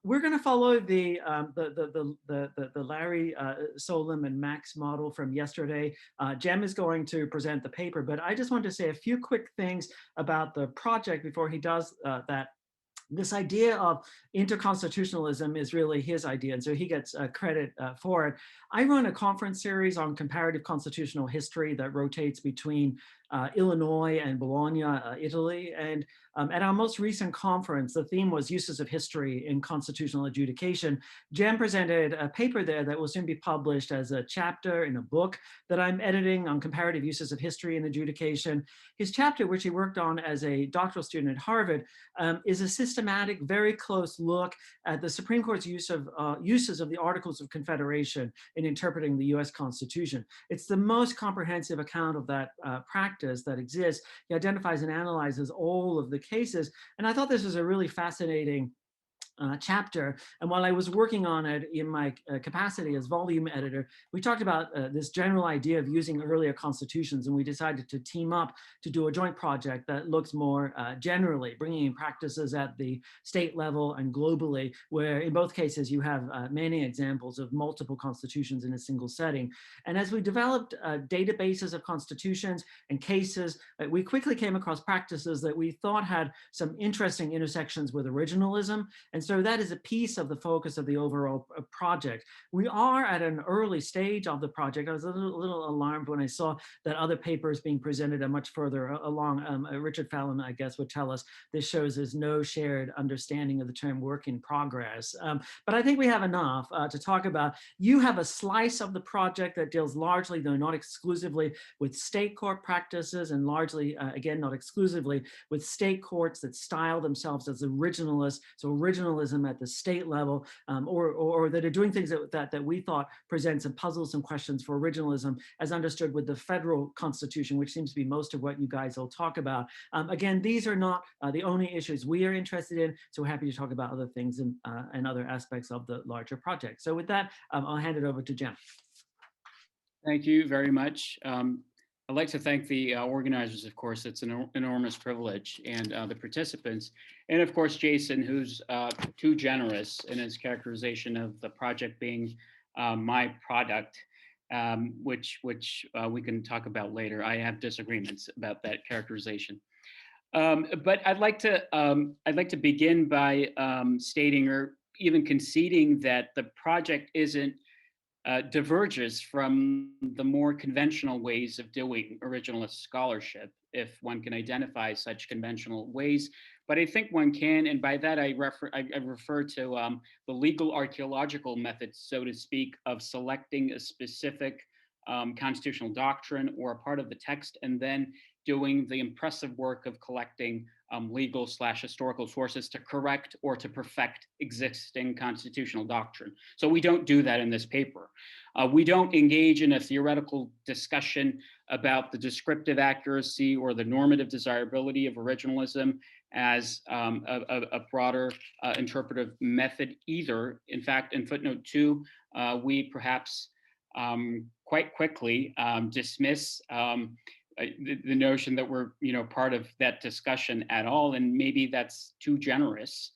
We're going to follow the Larry Solem and Max model from yesterday. Jem is going to present the paper, but I just want to say a few quick things about the project before he does that. This idea of interconstitutionalism is really his idea, and so he gets credit for it. I run a conference series on comparative constitutional history that rotates between Illinois and Bologna, Italy. And at our most recent conference, the theme was uses of history in constitutional adjudication. Jem presented a paper there that will soon be published as a chapter in a book that I'm editing on comparative uses of history in adjudication. His chapter, which he worked on as a doctoral student at Harvard, is a systematic, very close look at the Supreme Court's uses of the Articles of Confederation in interpreting the US Constitution. It's the most comprehensive account of that practice that exists. He identifies and analyzes all of the cases. And I thought this was a really fascinating chapter. And while I was working on it in my capacity as volume editor, we talked about this general idea of using earlier constitutions, and we decided to team up to do a joint project that looks more generally, bringing in practices at the state level and globally, where in both cases you have many examples of multiple constitutions in a single setting. And as we developed databases of constitutions and cases, we quickly came across practices that we thought had some interesting intersections with originalism. And so that is a piece of the focus of the overall project. We are at an early stage of the project. I was a little alarmed when I saw that other papers being presented are much further along. Richard Fallon, I guess, would tell us this shows there's no shared understanding of the term work in progress. But I think we have enough to talk about. You have a slice of the project that deals largely, though not exclusively, with state court practices, and largely, again, not exclusively, with state courts that style themselves as originalists. So originalism at the state level, or that are doing things that we thought present some puzzles and questions for originalism as understood with the federal constitution, which seems to be most of what you guys will talk about. Again, these are not the only issues we are interested in, so we're happy to talk about other things and other aspects of the larger project. So with that, I'll hand it over to Jem. Thank you very much. I'd like to thank the organizers, of course. It's an enormous privilege, and the participants, and of course Jason, who's too generous in his characterization of the project being my product, which we can talk about later. I have disagreements about that characterization, but I'd like to begin by stating or even conceding that the project isn't diverges from the more conventional ways of doing originalist scholarship, if one can identify such conventional ways. But I think one can, and by that I refer to the legal archaeological method, so to speak, of selecting a specific constitutional doctrine or a part of the text, and then doing the impressive work of collecting legal/historical sources to correct or to perfect existing constitutional doctrine. So we don't do that in this paper. We don't engage in a theoretical discussion about the descriptive accuracy or the normative desirability of originalism as a broader interpretive method either. In fact, in footnote 2, we perhaps quite quickly dismiss the notion that we're part of that discussion at all, and maybe that's too generous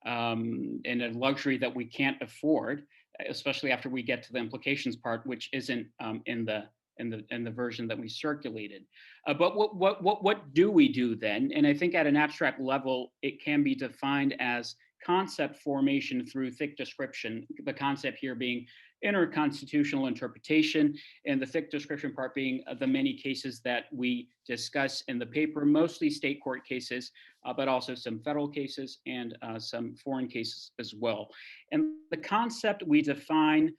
and a luxury that we can't afford, especially after we get to the implications part, which isn't in the version that we circulated. But what do we do then? And I think at an abstract level, it can be defined as concept formation through thick description, the concept here being interconstitutional interpretation, and the thick description part being the many cases that we discuss in the paper, mostly state court cases, but also some federal cases and some foreign cases as well. And the concept we define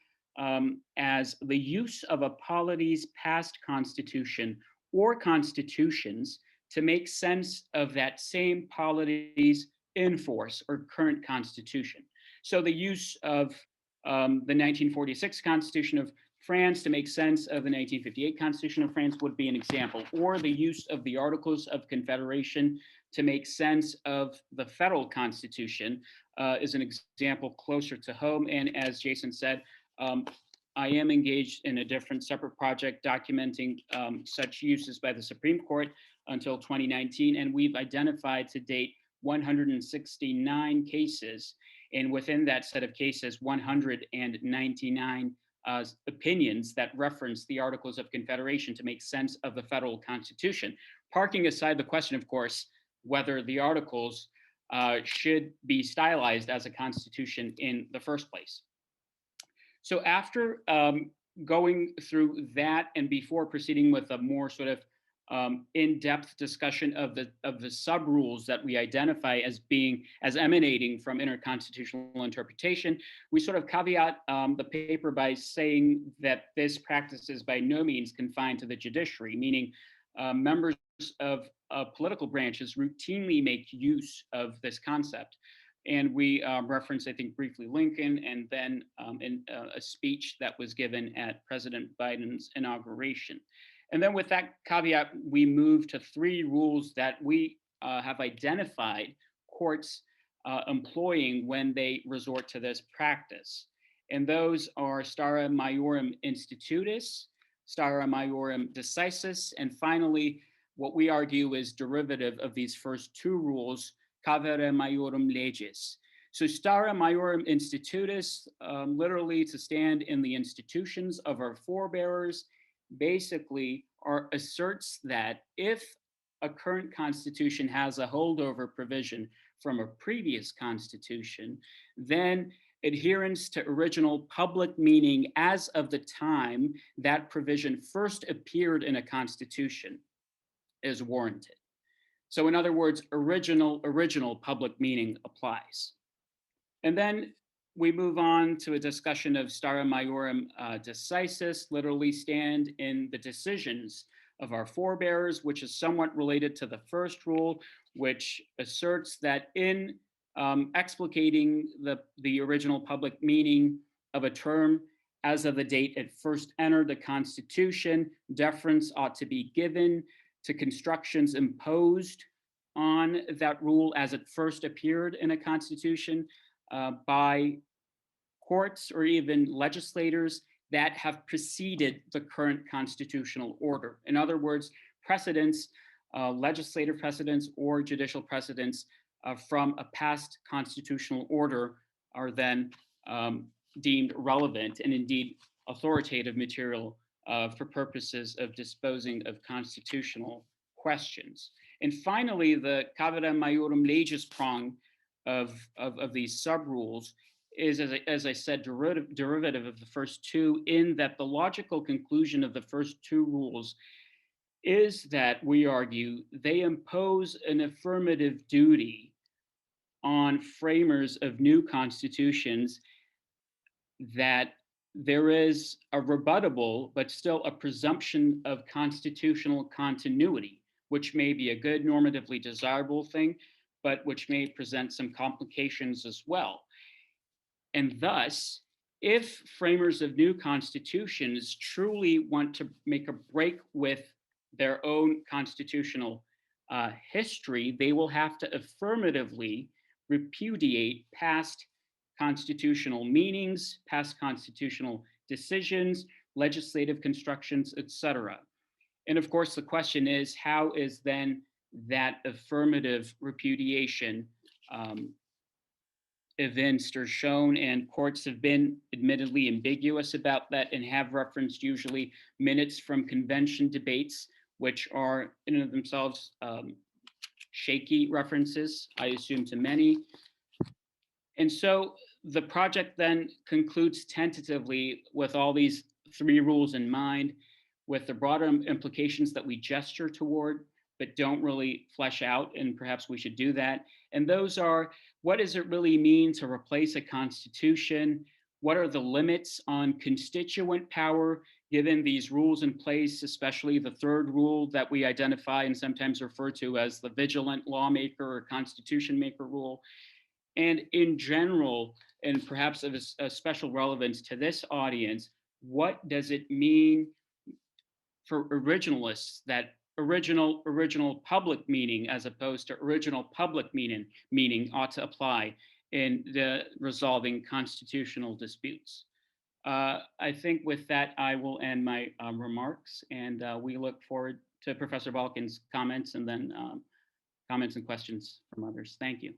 as the use of a polity's past constitution or constitutions to make sense of that same polity's in force or current constitution. So the use of the 1946 Constitution of France to make sense of the 1958 Constitution of France would be an example, or the use of the Articles of Confederation to make sense of the federal Constitution is an example closer to home. And as Jason said, I am engaged in a different separate project documenting such uses by the Supreme Court until 2019, and we've identified to date 169 cases. And within that set of cases, 199 opinions that reference the Articles of Confederation to make sense of the federal Constitution. Parking aside the question, of course, whether the Articles should be stylized as a Constitution in the first place. So after going through that and before proceeding with a more sort of in-depth discussion of the sub rules that we identify as emanating from interconstitutional interpretation, we sort of caveat the paper by saying that this practice is by no means confined to the judiciary, meaning members of political branches routinely make use of this concept. And we reference, I think, briefly Lincoln, and then in a speech that was given at President Biden's inauguration. And then with that caveat, we move to three rules that we have identified courts employing when they resort to this practice. And those are stare maiorum institutus, stare maiorum decisis, and finally, what we argue is derivative of these first two rules, cavere maiorum legis. So stare maiorum institutus, literally to stand in the institutions of our forebearers, basically asserts that if a current constitution has a holdover provision from a previous constitution, then adherence to original public meaning as of the time that provision first appeared in a constitution is warranted. So in other words, original public meaning applies. And then we move on to a discussion of stare maiorum decisis, literally stand in the decisions of our forebears, which is somewhat related to the first rule, which asserts that in explicating the original public meaning of a term as of the date it first entered the Constitution, deference ought to be given to constructions imposed on that rule as it first appeared in a constitution by courts or even legislators that have preceded the current constitutional order. In other words, precedents, legislative precedents or judicial precedents from a past constitutional order are then deemed relevant and indeed authoritative material for purposes of disposing of constitutional questions. And finally, the cavere maiorum legis prong of these sub-rules is, as I said, derivative of the first two, in that the logical conclusion of the first two rules is that, we argue, they impose an affirmative duty on framers of new constitutions that there is a rebuttable, but still a presumption of constitutional continuity, which may be a good normatively desirable thing, but which may present some complications as well. And thus, if framers of new constitutions truly want to make a break with their own constitutional history, they will have to affirmatively repudiate past constitutional meanings, past constitutional decisions, legislative constructions, etc. And of course, the question is, how is then that affirmative repudiation evinced or shown? And courts have been admittedly ambiguous about that and have referenced usually minutes from convention debates, which are in and of themselves shaky references, I assume, to many. And so the project then concludes tentatively with all these three rules in mind, with the broader implications that we gesture toward, but don't really flesh out, and perhaps we should do that. And those are, what does it really mean to replace a constitution? What are the limits on constituent power given these rules in place, especially the third rule that we identify and sometimes refer to as the vigilant lawmaker or constitution maker rule? And in general, and perhaps of a special relevance to this audience, what does it mean for originalists that original public meaning as opposed to original public meaning ought to apply in the resolving constitutional disputes? I think with that, I will end my remarks, and we look forward to Professor Balkin's comments and then comments and questions from others. Thank you.